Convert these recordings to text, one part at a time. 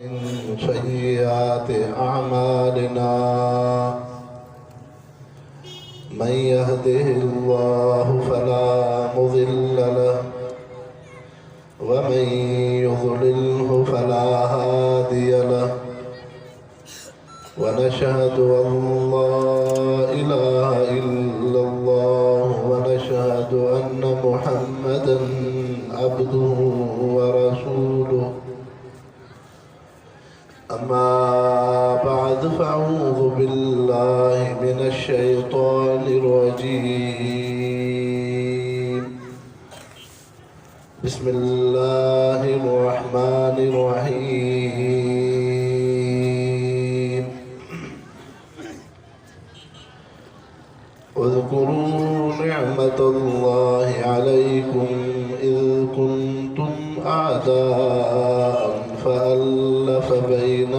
من سيئات أعمالنا من يهده الله فلا مضل له ومن يضلله فلا هادي له ونشهد أن لا إله إلا الله ونشهد أن محمدا عبده ورسوله أما بعد فأعوذ بالله من الشيطان الرجيم بسم الله الرحمن الرحيم اذكروا نعمة الله عليكم إذ كنتم أعداء فألف بين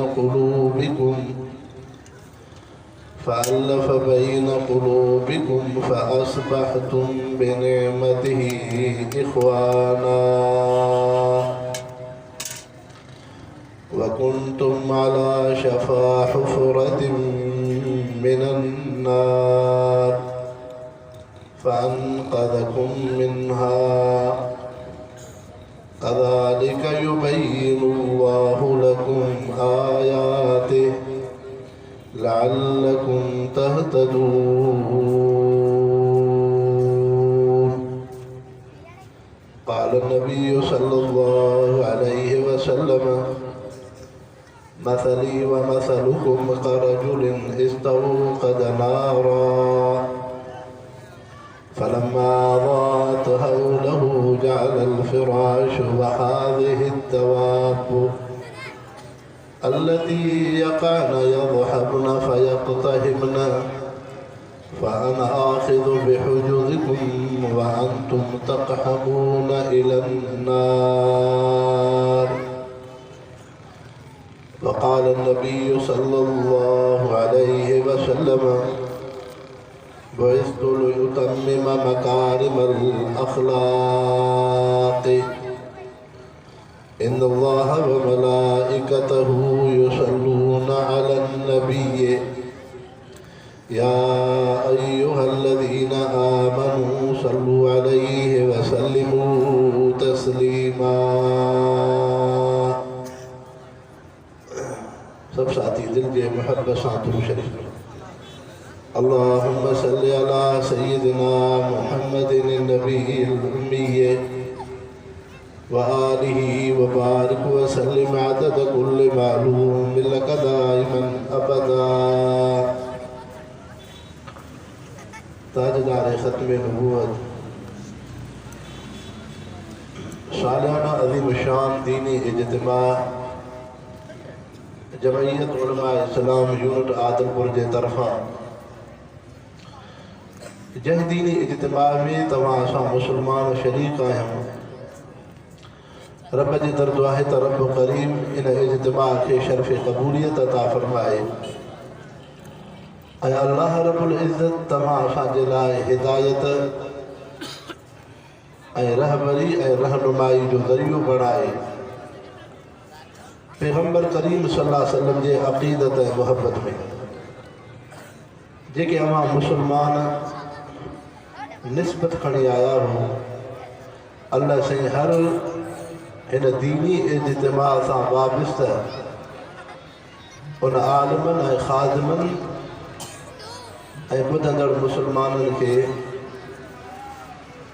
قلوبكم فأصبحتم بنعمته إخوانا وكنتم على شفا حفرة من النار فأنقذكم منها كذلك يبين الله لكم آياته لعلكم تهتدون. قال النبي صلى الله عليه وسلم مثلي ومثلكم كرجل استوقد نارا فلما ضاءت حوله جعل الفراش وهذه الدواب التي يقعن يضحبن فيقتهمن فأنا آخذ بحجزكم وأنتم تقحمون إلى النار. وقال النبي صلى الله عليه وسلم بعثت لأتمم مكارم الأخلاق إن الله وملائكته يصلون على النبي يا أيها الذين آمنوا صلوا عليه وسلموا تسليما. सब साथी दिल के मोहब्बत साथों शरीफ اللهم صل على سيدنا محمد النبي الأمي وآله وبارك وسلم عدد كل معلوم لك دائما أبدا. ताजदार ख़त्म नबूवत सालाना अज़ीम शान दीनी इज्तिमा जमयत उलमा इस्लाम यूनिट आदमपुर जे तरफ़ां जंहिं दीनी इज्तिमा में तव्हां असां मुसलमान शरीक आहियूं. रब जी दर दुआ है त रब करीम इन इज्तिमा खे शर्फ़ क़बूलियत अता फ़रमाए ऐं अल्लाह रब्बुल इज़्ज़त तव्हां असांजे लाइ हिदायत ऐं रहबरी ऐं रहनुमाई जो ज़रियो बणाए पैगम्बर करीम सल्लल्लाहु अलैहि वसल्लम जे अक़ीदत ऐं मुहब्बत में जेके अवां मुसलमान निस्बत खणी आया हो अल्लाह साईं हर हिन दीनी इज्तिमा सां वाबिस्त उन आलिमनि ऐं ख़ादिमनि ऐं ॿुधंदड़ मुसलमाननि खे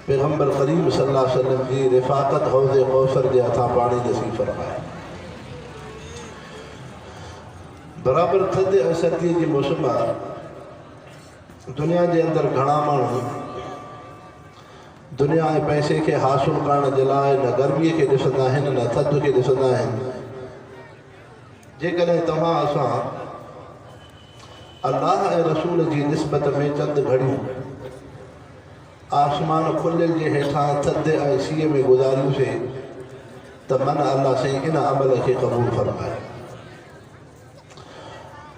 पैगम्बर करीम सल्लल्लाहु अलैहि वसल्लम जी रिफ़ाक़त हौज़ कौसर जे हथां पाणी नसीब फ़रमाए. बराबर थधि ऐं सर्दीअ जी मौसम आहे. दुनिया जे अंदरि घणा माण्हू दुनिया ऐं पैसे खे हासिल करण जे लाइ न गर्मीअ खे ॾिसंदा आहिनि न थधि खे ॾिसंदा आहिनि. जेकॾहिं तव्हां असां अल्लाह ऐं रसूल जी निस्बत में चंद घड़ियूं आसमान खुलियल जे हेठां थधि ऐं सीअ में गुज़ारियूंसीं त मन अल्लाह साईं इन अमल खे क़बूल फ़रमाए.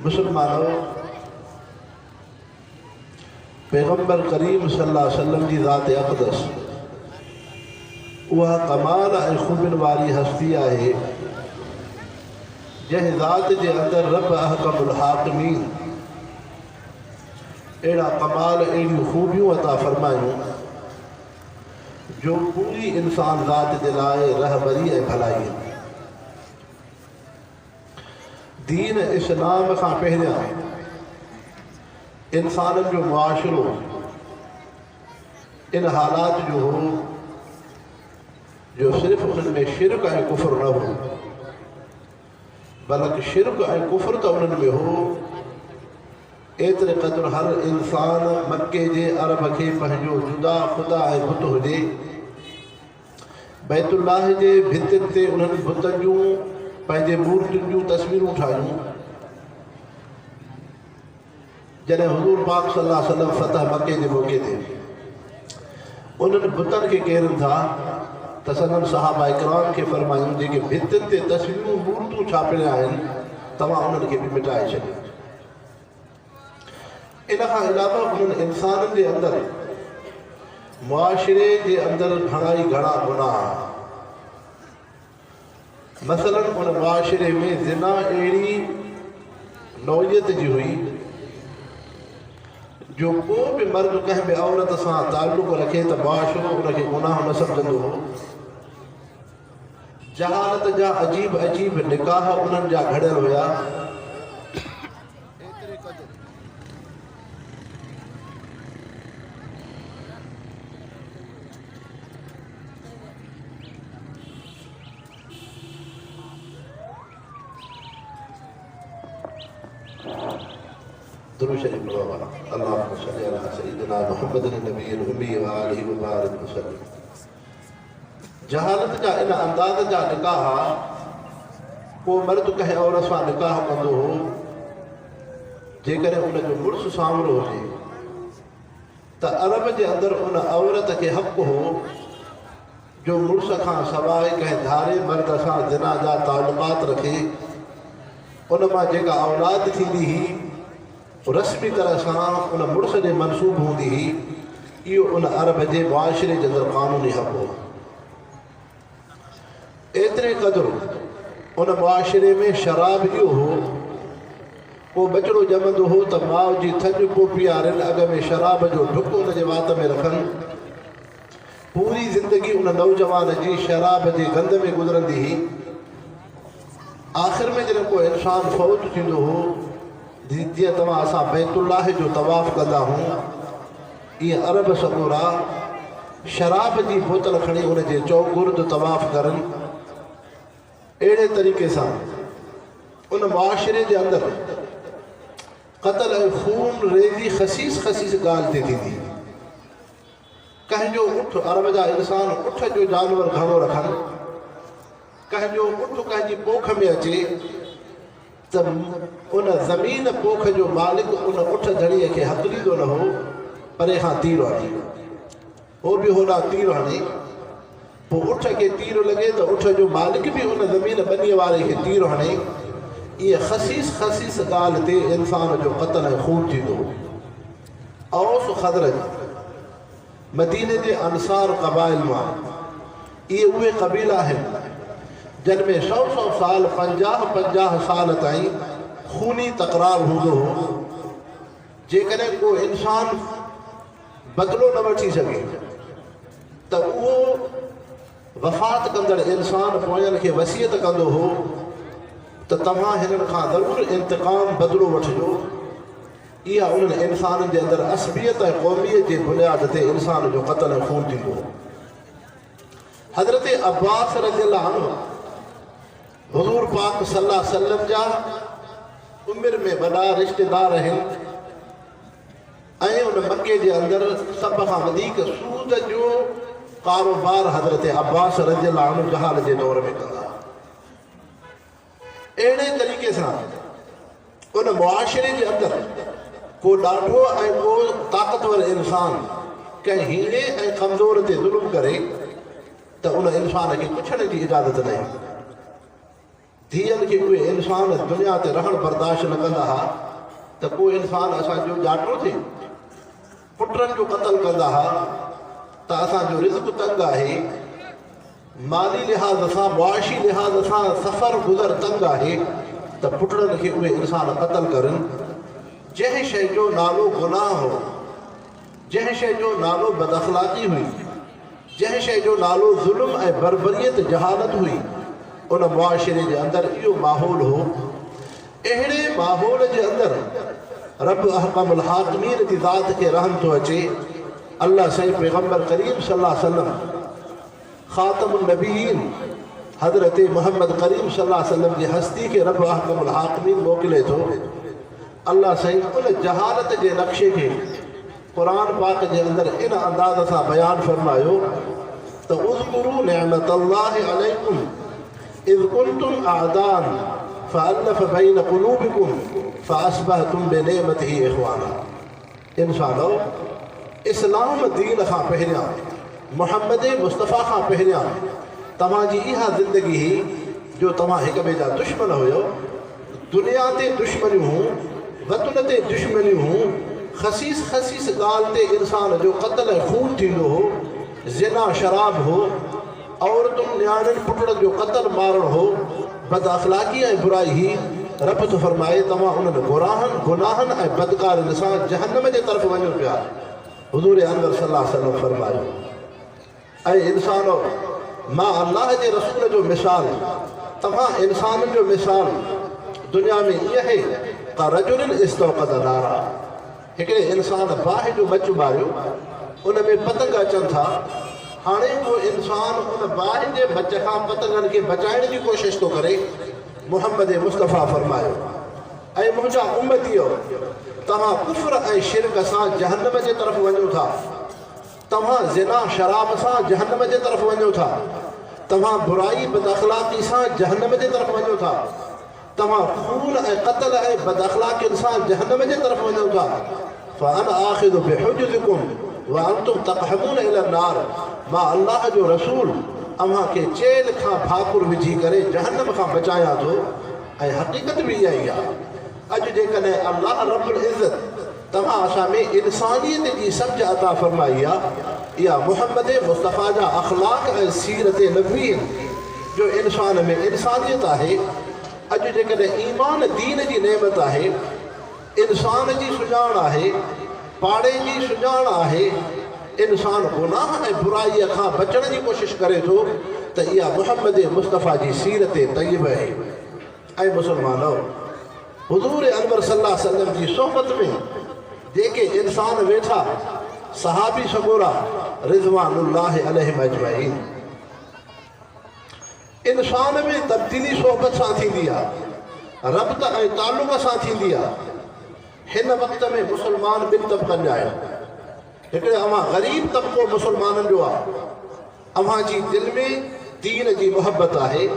मुसलमानो पैगम्बर करीम सल्लल्लाहु अलैहि वसल्लम जी ज़ात अक़दस वह कमाल ऐं ख़ूबियुनि वारी हस्ती आहे जंहिं ज़ात जे अंदरि रब अहकमुल हाकिमीन अहिड़ा कमाल अहिड़ियूं ख़ूबियूं अता फ़रमायूं जो पूरी इंसान ज़ात जे लाइ रहबरी ऐं भलाई। दीन इस्लाम खां पहिरियां इंसाननि जो मुआशिरो इन हालात जो हो जो सिर्फ़ु उन्हनि में शिरक ऐं कुफ़र न हो, बल्कि शिरक ऐं कुफ़र त उन्हनि में हो। एतिरे क़दुरु हर इंसान मके जे अरब खे पंहिंजो जुदा ख़ुदा ऐं बुत हुजे। बैतुल्लाह जे भितियुनि ते उन्हनि बुतनि जूं पंहिंजे मूर्तियुनि जूं तस्वीरूं ठाहियूं। जॾहिं हुज़ूर पाक सल्लल्लाहु अलैहि वसल्लम फतह मके जे मौक़े ते उन्हनि बुतनि खे केरनि था त सदन सहाबा इकराम खे फ़रमायूं जेके भितियुनि ते तस्वीरूं मूर्तियूं छापियल आहिनि तव्हां उन्हनि खे बि मिटाए छॾियो। इन खां अलावा उन्हनि इंसाननि जे अंदरि मुआशिरे जे अंदरि घणा गुनाह, मसलन उन मुआशिरे में ज़िना अहिड़ी नौइयत जी हुई जो को बि मर्द कंहिं बि औरत सां ताल्लुक़ रखे त मुआशिरो उनखे गुनाह न सम्झंदो हो। जहालत जा अजीब अजीब निकाह उन्हनि जा घड़ियल हुया। दुरूद शरीफ पढ़ो अल्लाहुम्मा सल्लि अला सय्यिदिना मुहम्मदिन नबिय्यिल उम्मी व आलिहि व बारिक वसल्लम। जहालत जा इन अंदाज़ जा निकाह को मर्द कंहिं औरत सां निकाह कंदो हो जेकॾहिं उनजो मुड़ुसु सावरो हुजे त अरब जे अंदरि उन औरत खे हक़ हो जो मुड़ुस खां सवाइ कंहिं धारे मर्द सां ज़िना जा ताल्लुक़ात रखे। उन मां जेका औलाद थींदी हुई रस्मी तरह सां उन मुड़ुस जे मनसूब हूंदी हुई। इहो उन अरब जे मुआशिरे जे अंदरि क़ानूनी हक़ हो। एतिरे क़दुरु उन मुआशिरे में शराब इहो हो को बचिड़ो ॼमंदो हो त माउ जी थॼ को पीआरनि अॻ में शराब जो ढुक उन जे वात में रखनि। पूरी ज़िंदगी उन नौजवान जी शराब जे गंद में गुज़रंदी हुई। आख़िर में जॾहिं को इंसानु फ़ौत थींदो हो जीअं तव्हां असां बैतुल्लाह जो तवाफ़ कंदा आहियूं ईअं अरब सॻोरा शराब जी बोतल खणी उन जे चौगुर्द तवाफ़ करनि। अहिड़े तरीक़े सां उन मुआशिरे जे अंदरि क़त्ल ऐं खून रेज़ी ख़सीस ॻाल्हि ते थींदी। कंहिंजो उठ अरब जा इंसान उठ जो जानवर घणो रखनि, कंहिंजो उठ कंहिंजी पोख में अचे त उन ज़मीन पोख जो मालिक उन उठ धड़ीअ खे हक़ ॾींदो न हो, परे खां तीर हणी हो बि होॾां तीर हणे पोइ उठ खे तीर लॻे त उठ जो मालिक बि उन ज़मीन ॿनीअ वारे खे तीर हणे। इहे ख़सीस ॻाल्हि ते इंसान जो क़त्ल ऐं खून थींदो। औस ख़ज़रज मदीने जे अंसार क़बाइल मां इहे उहे क़बीला आहिनि जिन में 100 साल 50 साल ताईं खूनी तकरार हूंदो हो। जेकॾहिं को इंसान बदिलो न वठी सघे त उहो वफ़ात कंदड़ इंसान पोयनि खे वसियत कंदो हो त तव्हां हिननि खां ज़रूरु इंतक़ाम बदिलो वठिजो। इहा उन्हनि इंसाननि जे अंदरि असबियत ऐं क़ौमियत जे बुनियाद ते इंसान जो क़त्ल ऐं खून थींदो हो। हज़रत अब्बास रज़ियल्लाहु अन्हु हुज़ूर पाक सल्लल्लाहु अलैहि वसल्लम जा उमिरि में वॾा रिश्तेदार आहिनि ऐं उन मके जे अंदरि सभ खां वधीक सूद जो कारोबार हज़रत अब्बास रज़ियल्लाहु अन्हु जहाल जे दौर में कंदा। अहिड़े तरीक़े सां उन मुआशिरे जे अंदरि को ॾाढो ऐं को ताक़तवर इंसान कंहिं हीणे ऐं कमज़ोर ते ज़ुल्म करे त उन इंसान खे पुछण जी इजाज़त न आहे। धीअनि खे उहे इंसान दुनिया ते रहणु बर्दाश्त न कंदा हुआ त को इंसान असांजो ॼाटो थिए, पुटनि जो क़त्ल कंदा हुआ त असांजो रिज़्क़ तंग आहे, माली लिहाज़ सां मुआशी लिहाज़ सां सफ़र गुज़र तंग आहे। त पुटनि खे उहे इंसान क़तल करनि। जंहिं शइ जो नालो गुनाह हो, जंहिं शइ जो नालो बदअख़लाक़ी हुई, जंहिं शइ जो नालो ज़ुल्म ऐं बरबरीत जहालत हुई, उन मुआशिरे जे अंदरि इहो माहौल हो। अहिड़े माहौल जे अंदरि रब अहकमुल हाकिमीन जी ज़ात खे रहम थो अचे। अल्लाह सही पैगम्बर करीम सल्लल्लाहु अलैहि वसल्लम ख़ातमुन नबीयीन हज़रत मोहम्मद करीम सल्लल्लाहु अलैहि वसल्लम जी हस्ती के रब अहकमुल हाकिमीन मोकिले थो। अल्लाह सही उन जहालत जे नक्शे खे क़ुरान पाक जे अंदरि इन अंदाज़ सां बयानु फरमायो त उज़कुरू निअमतल्लाहि अलैकुम इज़ कुंतुम अअदान फ़अल्लफ़ बैन क़ुलूबिकुम फ़अस्बहतुम बिनिअमतिही इख़वाना। इंसानो, इस्लाम दीन खां पहिरियां, मुहम्मद मुस्तफ़ा खां पहिरियां तव्हांजी इहा ज़िंदगी हुई जो तव्हां हिक ॿिए जा दुश्मन हुयो। दुनिया ते दुश्मनियूं हुयूं, वतन ते दुश्मनियूं हुयूं, ख़सीस ख़सीस ॻाल्हि ते इंसान जो क़त्ल ऐं खून थींदो हो, ज़िना शराब हो, औरतुनि नियाणियुनि पुटनि जो क़त्ल मारणु हो, बद अख़लाक़ी ऐं बुराई ही। रब थो फरमाए तव्हां उन्हनि गुनाहनि ऐं बदकारनि सां जहन्नम जे तरफ़ वञो पिया। हुज़ूर अनवर सल्लल्लाहु अलैहि वसल्लम फरमायो, ऐं इंसानो, मां अल्लाह जे रसूल जो मिसाल, तव्हां इंसाननि जो मिसाल दुनिया में ईअं आहे का रजुलिन इस्तौक़द नारा। हिकिड़े इंसान बाहि जो मच मारियो, उन में पतंग अचनि था। हाणे उहो इंसान उन बाहि जे मच खां पतंगनि खे बचाइण जी कोशिशि थो करे। मुहम्मद मुस्तफ़ा फरमायो, ऐं मुंहिंजा उम्मतीयो, तव्हां कुफ्र ऐं शिरक सां जहन्नम जे तरफ़ वञो था। तव्हां ज़िना शराब सां जहन्नम जे तरफ़ वञो था। तव्हां बुराई बदअख़लाक़ी सां जहन्नम जे तरफ़ वञो था। तव्हां खून ऐं क़त्ल ऐं बदअख़लाक़ियुनि सां जहन्नम जे तरफ़ वञो था। फ़अना आख़िज़ु बिहुज्जतिकुम व अंतुम तक़हमून इला नार। मां अल्लाह जो रसूल अव्हां खे चेल खां भाकुर विझी करे जहन्नम खां बचायां थो। ऐं हक़ीक़त बि इहा ई आहे। अॼु जेकॾहिं अल्लाह रब्बुल इज़्ज़त तव्हां असां में इंसानियत जी सम्झ अता फ़रमाई आहे, इहा मुहम्मद मुस्तफ़ा जा अख़लाक़ ऐं सीरत नबी जो इंसान में इंसानियत आहे। अॼु जेकॾहिं ईमान दीन जी नेमत आहे, इंसान जी सुञाण आहे, पाड़े जी सुञाण आहे, इंसान गुनाह ऐं बुराईअ खां बचण जी कोशिशि करे थो, त इहा मुहम्मद मुस्तफ़ा जी सीरत तय्यब आहे। ऐं मुसलमानो, हुज़ूर अनवर सल्लल्लाहु अलैहि वसल्लम जी सोहबत में जेके इंसान वेठा, सहाबी सगोरा रिज़वानुल्लाहि अलैहिम अजमईन, इंसान में तब्दीली सोहबत सां थींदी आहे, रब्त ऐं ताल्लुक़ सां थींदी आहे। हिन वक़्त में मुसलमान ॿिनि तबक़नि जा आहिनि। हिकिड़े अव्हां ग़रीब तबक़ो मुसलमाननि जो आहे। अव्हां जी दिलि में दीन जी मुहबत आहे,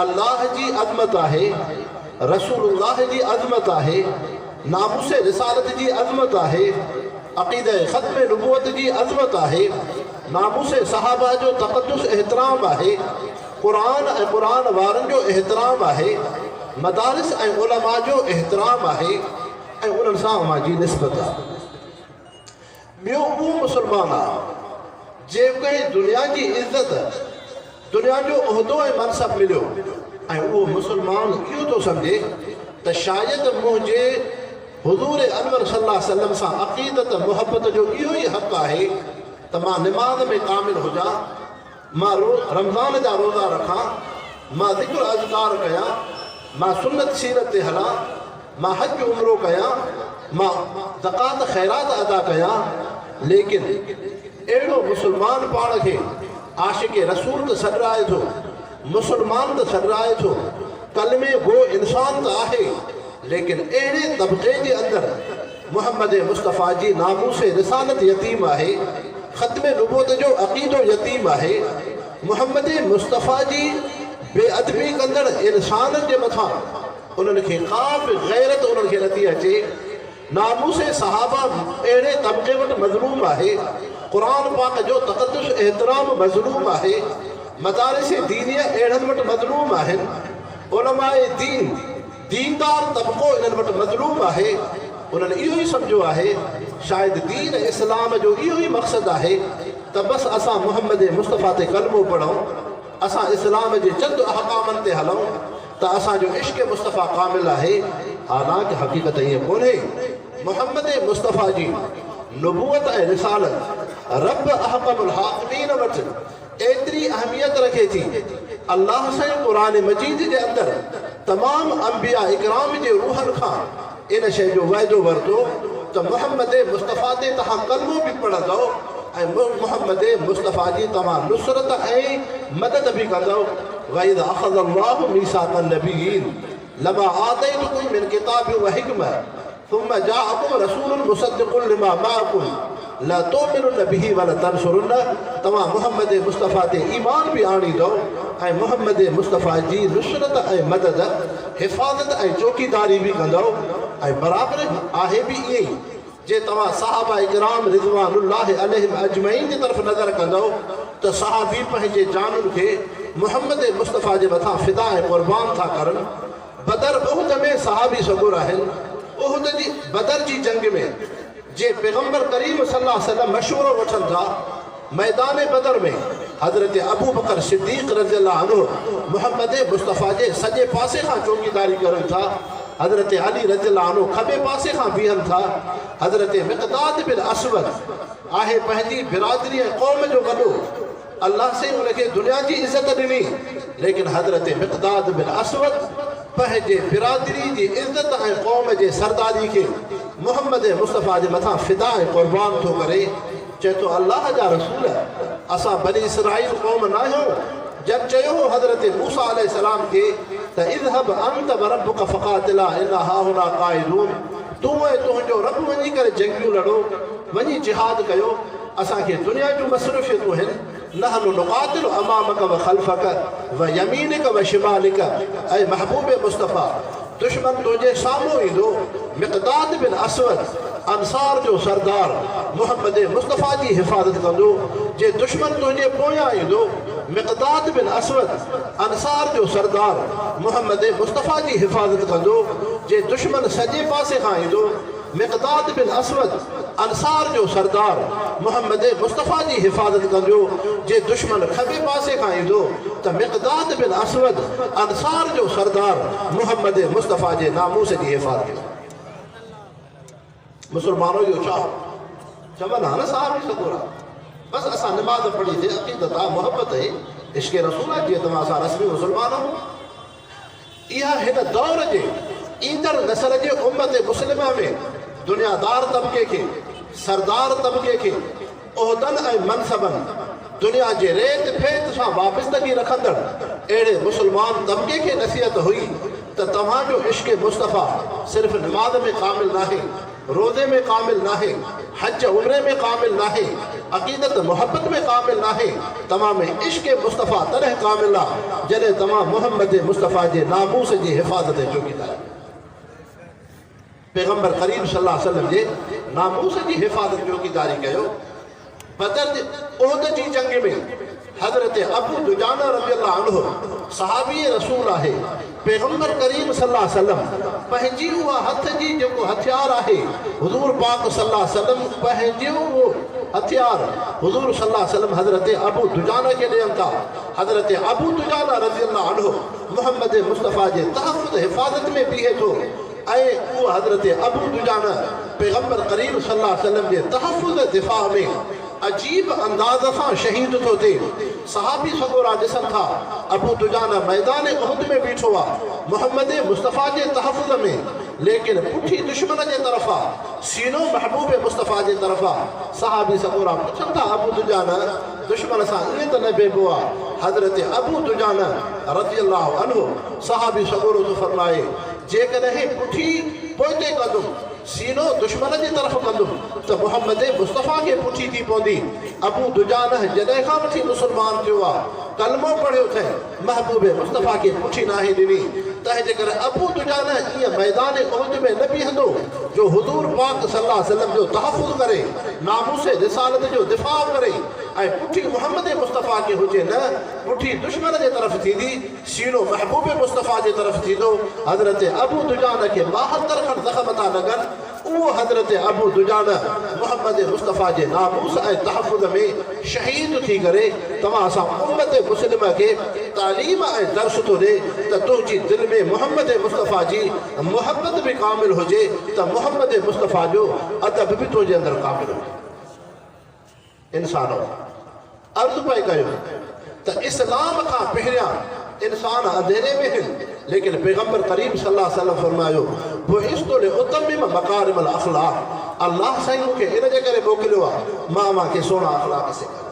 अल्लाह जी अज़मत आहे, रसूलुल्लाह जी अज़मत आहे, नामूस रिसालत जी अज़मत आहे, अक़ीदा ख़त्म नबूवत जी अज़मत आहे, नामूस सहाबा जो तक़द्दुस एहतराम आहे, क़ुरान ऐं क़ुरान वारनि जो एहतराम आहे, मदारिस ऐं उलमा जो एहतराम आहे, ऐं उन्हनि सां अव्हां जी निस्बत आहे। ॿियो उहो मुसलमान आहे जंहिंखे दुनिया जी इज़त, दुनिया जो उहिदो ऐं मनसब मिलियो, ऐं उहो मुसलमान इहो थो सम्झे त शायदि मुंहिंजे हुज़ूर अनवर सल्लल्लाहु अलैहि वसल्लम सां अक़ीदत मुहबत जो इहो ई हक़ आहे त मां निमाज़ में कामिल हुजां, मां रमज़ान जा रोज़ा रखां, मां ज़िक्र अज़कार कयां, मां सुन्नत सीरत ते हलां, मां हज उमरो कयां, मां ज़कात ख़ैरात अदा कयां। लेकिन अहिड़ो मुसलमान पाण खे आशिक़ रसूल त सॾाए थो, मुसलमान त सॾाए थो, कलमे गो इंसान त आहे, लेकिन अहिड़े तबक़े जे अंदरि मुहम्मद मुस्तफ़ा जी नामूस रिसालत यतीम आहे, ख़त्म नबूवत जो अक़ीदो यतीम आहे। मुहम्मद मुस्तफ़ा जी बेअदबी कंदड़ इंसाननि जे मथां उन्हनि खे का बि ग़ैरत उन्हनि खे नथी अचे। नामूस सहाबा अहिड़े तबक़े वटि मज़लूम आहे, क़ुरान पाक जो तक़द्दुस एहतराम मज़लूम आहे, मदारिस दीनिया अहिड़नि वटि मज़लूम आहिनि, उलमाए दीन दीनदार तबक़ो इन्हनि वटि मज़लूम आहे। उन्हनि इहो ई सम्झो आहे शायदि दीन इस्लाम जो इहो ई मक़सदु आहे त बसि असां मुहम्मद मुस्तफ़ा ते कलमो पढ़ूं, असां इस्लाम जे चंद अहकामनि ते हलूं, त असांजो इश्क़ मुस्तफ़ा कामिल आहे, हालांकि हक़ीक़त ईअं कोन्हे। मुहम्मद मुस्तफ़ा जी नबूअत ऐं रिसालत रब अहकमुल हाकिमीन वटि एतिरी अहमियत रखे थी। अल्लाह साईं क़ुरान मजीद जे अंदरि तमामु अंबिया इकराम जे रूहनि खां इन शइ जो वाइदो वरितो त मुहम्मद मुस्तफ़ा ते तव्हां कलमो बि पढ़ंदो ऐं मुहम्मद मुस्तफ़ा जी तव्हां नुसरत ऐं मदद बि कंदो। वइद अख़ज़ल्लाहु मीसाक़न नबिय्यीन लमा आतैतुकुम मिन किताबिन व हिकमह थुम्मा जाअकुम रसूलुन मुसद्दिक़ुन लिमा मअकुम ला तुमिनुन बिही व ला तंसुरुन। तव्हां मुहम्मद मुस्तफ़ा ते ईमान बि आणींदो ऐं मुहम्मद मुस्तफ़ा जी नुसरत ऐं मदद हिफ़ाज़त ऐं चौकीदारी बि कंदो। ऐं बराबरि आहे बि ईअं ई जे तव्हां सहाबा इकराम रिज़वानुल्लाहि अलैहिम अजमईन जी तरफ़ नज़र कंदो त सहाबी पंहिंजे जानुनि खे मुहम्मद मुस्तफ़ा जे मथां फ़िदा ऐं क़ुर्बान था करनि। बदर उहद में सहाबी सगुर आहिनि। उहद जी बदर जी जंग में जे पैगम्बर करीम सल्लल्लाहु अलैहि वसल्लम मशवरो वठनि था, मैदान बदर में हज़रत अबू बकर सिद्दीक़ रज़ियल्लाहु अन्हु मुहम्मद मुस्तफ़ा जे सॼे पासे खां चौकीदारी करनि था। हज़रत अली रज़ियल्लाहु अन्हु खबे पासे खां बीहनि था। हज़रत मिक़दाद बिन अस्वद आहे पंहिंजी बिरादरी ऐं क़ौम जो वॾो। अल्लाह से उनखे दुनिया जी इज़त ॾिनी, लेकिन हज़रत मिक़दाद बिन अस्वद पंहिंजे बिरादरी जी इज़त ऐं क़ौम जे सरदारी खे मुहम्मद मुस्तफ़ा जे मथां फ़िदा ऐं क़ुर्बान थो करे। चए थो अल्लाह जा रसूल, असां बनी इसराईल क़ौम न आहियूं। जब चयो हज़रत मूसा अलैहिस्सलाम खे त इज़हब अंत व रब्बुक फ़क़ातिला इन्ना हाहुना क़ाइदून, तूं ऐं तुंहिंजो रब वञी करे जंगियूं लड़ो, वञी जिहाद कयो। असांखे दुनिया जूं मसरूफ़ियतूं आहिनि। नहनु नुक़ातिलु अमामक व ख़ल्फ़क व यमीनिक व शिमालिक। ऐं महबूब मुस्तफ़ा, दुश्मन तुंहिंजे साम्हूं ईंदो। मिक़दाद बिन अस्वद अंसार जो सरदार मुहम्मद मुस्तफ़ा जी हिफ़ाज़त कंदो। जे दुश्मन तुंहिंजे पोयां ईंदो, मिक़दाद बिन अस्वद अंसार जो सरदार मुहम्मद मुस्तफ़ा जी हिफ़ाज़त कंदो। जे दुश्मन सॼे पासे खां ईंदो, मिक़दाद बिन अस्वद अंसार जो सरदार मुहम्मद मुस्तफ़ा जी हिफ़ाज़त कंदो। जे दुश्मन खबे पासे खां ईंदो त मिक़दाद बिन अस्वद अंसार जो सरदार मुहम्मद मुस्तफ़ा जे नामूस जी हिफ़ाज़त कंदो। मुसलमानों जो छा चवनि हा न साहबी सगुर आहे, बसि असां नमाज़ पढ़ी थिए, अक़ीदत आहे, मोहब्बत आहे, इश्क़ रसूल आहे, जीअं तव्हां असां रस्मी मुसलमान आहियूं। इहा हिन दौर जे ईंदड़ नसल जे उम्मत मुस्लिमा में दुनियादार तबिके खे, सरदार तबिके खे उहिदनि ऐं मनसबनि, दुनिया जे रेत फेत सां वाबस्तगी रखंदड़ अहिड़े मुसलमान तबिके खे नसीहत हुई त तव्हांजो इश्क़ मुस्तफ़ा सिर्फ़ु नमाज़ में कामिल नाहे, रोज़े में कामिल नाहे, हज उम्रे में कामिल नाहे, अक़ीदत मोहब्बत में कामिल नाहे, तव्हां में इश्क़ मुस्तफ़ा तॾहिं कामिल आहे जॾहिं तव्हां मुहम्मद मुस्तफ़ा जे नामूस जी हिफ़ाज़त चौकीदार। पैगम्बर करीम सल्लल्लाहु अलैहि वसल्लम जे नामूस जी हिफ़ाज़त चौकीदारी कयो। बदर जे उहद जी जंग में हज़रत अबू दुजाना रज़ियल्लाहु अन्हु सहाबी रसूल आहे। पैगम्बर करीम सल्लल्लाहु अलैहि वसल्लम पंहिंजी उहा हथ जी जेको हथियार आहे, हुज़ूर पाक सल्लल्लाहु अलैहि वसल्लम पंहिंजो उहो हथियार हुज़ूर सल्लल्लाहु अलैहि वसल्लम हज़रत अबू दुजाना खे ॾियनि था। हज़रत अबू दुजाना रज़ियल्लाहु अन्हु मुहम्मद मुस्तफ़ा जे तहफ़्फ़ुज़ हिफ़ाज़त में बीहे थो ऐं उहो हज़रत अबू दुजाना पैगम्बर करीम सल्लल्लाहु अलैहि वसल्लम जे तहफ़्फ़ुज़ दिफ़ा में अजीब अंदाज़ सां शहीद थो थिए। सहाबी सगोरा ॾिसनि था, अबू दुजाना मैदान उहद में बीठो आहे मुहम्मद मुस्तफ़ा जे तहफ़्फ़ुज़ में, लेकिन पुठी दुश्मन जे तरफ़ा, सीनो महबूब मुस्तफ़ा जे तरफ़ा। सहाबी सगोरा पुछनि था, अबू दुजाना दुश्मन सां ईअं त न बेबो आहे? हज़रत अबू दुजाना रज़ियल्लाहु अन्हु सहाबी सगोरो थो फरमाए, जेकॾहिं पुठी पोइते कंदुमि, सीनो दुश्मन जी तरफ़ कंदुमि त मुहम्मद मुस्तफ़ा खे पुठी थी पवंदी। अबू दुजाना जॾहिं खां वठी मुसलमान थियो आहे, कलमो पढ़ियो अथई, महबूब मुस्तफ़ा खे पुठी नाहे ॾिनी। तंहिंजे करे अबू दुजाना ईअं मैदान उहद में न बीहंदो जो हुज़ूर पाक सल्लल्लाहु अलैहि वसल्लम जो तहफ़्फ़ुज़ करे, नामूस रिसालत जो दिफ़ा करे, ऐं पुठी मोहम्मद मुस्तफ़ा के हुजे न, पुठी दुश्मन जे तरफ़ थींदी, सीनो महबूब मुस्तफ़ा जे तरफ़ थींदो। हज़रत अबू दुजान खे 72 खण ज़ख़्म था लॻनि, उहो हज़रत अबू दुजान मोहम्मद मुस्तफ़ा जे नामूस ऐं तहफ़ुज़ में शहीद थी करे तव्हां असां उम्मत मुस्लिम खे तालीम ऐं दर्स थो ॾे त तुंहिंजी दिलि में मोहम्मद मुस्तफ़ा जी मुहबत बि कामिल हुजे, त मोहम्मद मुस्तफ़ा जो अदब बि तुंहिंजे अंदरि कामिल हुजे। इंसानो अर्ज़ु पिए कयो त इस्लाम खां पहिरियां इंसान अंधेरे में आहिनि, लेकिन पैगम्बर करीम सल्लल्लाहु अलैहि वसल्लम फरमायो बुइस्तु लिउतम्मिम मकारिमल अख़लाक़, अल्लाह साईं मूंखे इन जे करे मोकिलियो आहे मां खे सुहिणा अख़लाक़ सेखारिया।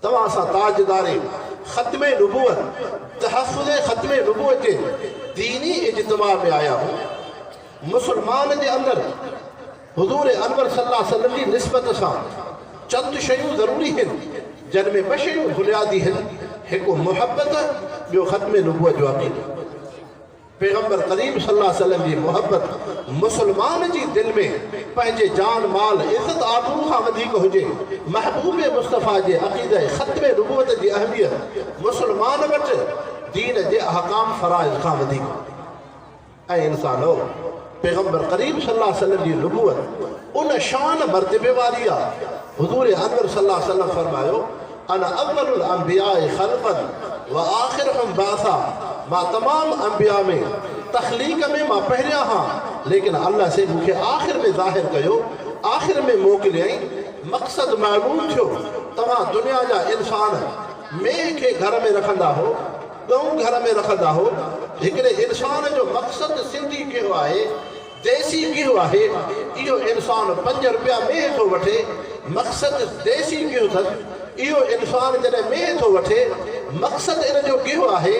तव्हां सां ताजदारे ख़त्मे नबूवत तहफ़्फ़ुज़ ख़त्मे नबूवत जे दीनी इज्तिमा में आया हूं। मुसलमान जे अंदरि हुज़ूर अनवर सल्लल्लाहु अलैहि वसल्लम जी निस्बत सां चंद शयूं ज़रूरी आहिनि, जिन में 2 शयूं बुनियादी आहिनि, हिकु मुहबत, ॿियो ख़त्मे नबूवत जो अक़ीदो। पैगम्बर करीम सल्लल्लाहु अलैहि वसल्लम जी मुहबत मुसलमान जी दिलि में पंहिंजे जान माल इज़त आबरू खां वधीक हुजे। महबूब मुस्तफ़ा जे अक़ीदे ख़त्मे नबूवत जी अहमियत मुसलमान वटि दीन जे अहकाम फ़राइज़ खां वधीक। ऐं इंसानो पैगम्बर करीम सल्लल्लाहु अलैहि वसल्लम जी नबूवत उन शान मर्तबे वारी आहे। हुज़ूर अनवर सल्लल्लाहु अलैहि वसल्लम फरमायो अना अव्वलुल अंबियाए ख़ल्क़न व आख़िरुहुम बासा, मां तमाम अंबिया में तख़लीक़ में मां पहिरियां हां, लेकिन अल्लाह से मूंखे आख़िर में ज़ाहिर कयो, आख़िर में मोकिलियईं। मक़सद मालूम थियो, तव्हां दुनिया जा इंसान मेह खे घर में रखंदा हो, ॻऊं घर में रखंदा हो, हिकिड़े इंसान जो मक़सद सिंधी कहिड़ो आहे, देसी गिहु आहे। इहो इंसान 5 रुपया मेह थो वठे, मक़सद देसी गिहु अथसि। इहो इंसान जॾहिं मेह थो वठे, मक़सद इन जो गिहु आहे।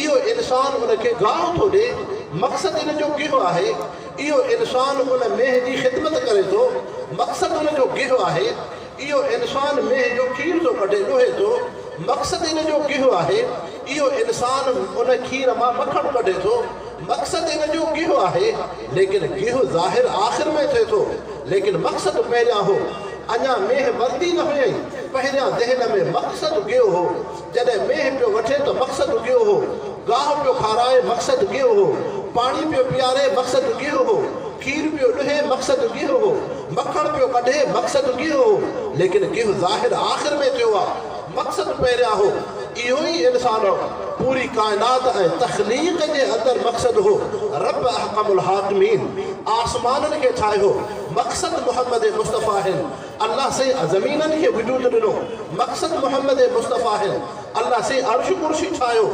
इहो इंसान उनखे गाहु थो ॾे, मक़सद इन जो गिहु आहे। इहो इंसान उन मेह जी ख़िदमत करे थो, मक़सद उन जो गिहु आहे। इहो इंसान मेह जो खीर थो कढे ॾोहे थो, मक़सद इन जो गिहु आहे। इहो इंसान उन खीर मां मखण कढे थो, मक़सद इन जो गिहु आहे। लेकिन गिहु ज़ाहिर आख़िर में थिए थो, लेकिन मक़सद पहिरियां हो। अञा मेह वरती न हुई, पहिरियां ज़हन में मक़सद गियो हो। जॾहिं मेह पियो वठे त मक़सद गियो हो, गाहु पियो खाराए मक़सद गियो हो, पाणी पियो पीआरे मक़सद गियो हो, खीर पियो ॾुहे मक़सद गियो हो, मखण पियो कढे मक़सद गियो हो। लेकिन गिहु ज़ाहिर आख़िर में थियो आहे, मक़सद पहिरियां हो। इहो ई इंसान पूरी काइनात ऐं तख़लीक़ जे अंदरि मक़सद हो। रब अहकमुल हाकिमीन आसमाननि खे ठाहियो, मक़सद मोहम्मद मुस्तफ़ा आहिनि। अल्लाह से ज़मीननि खे वजूद ॾिनो, मक़सद मोहम्मद मुस्तफ़ा आहिनि। अल्लाह से अर्श कुर्सी ठाहियो,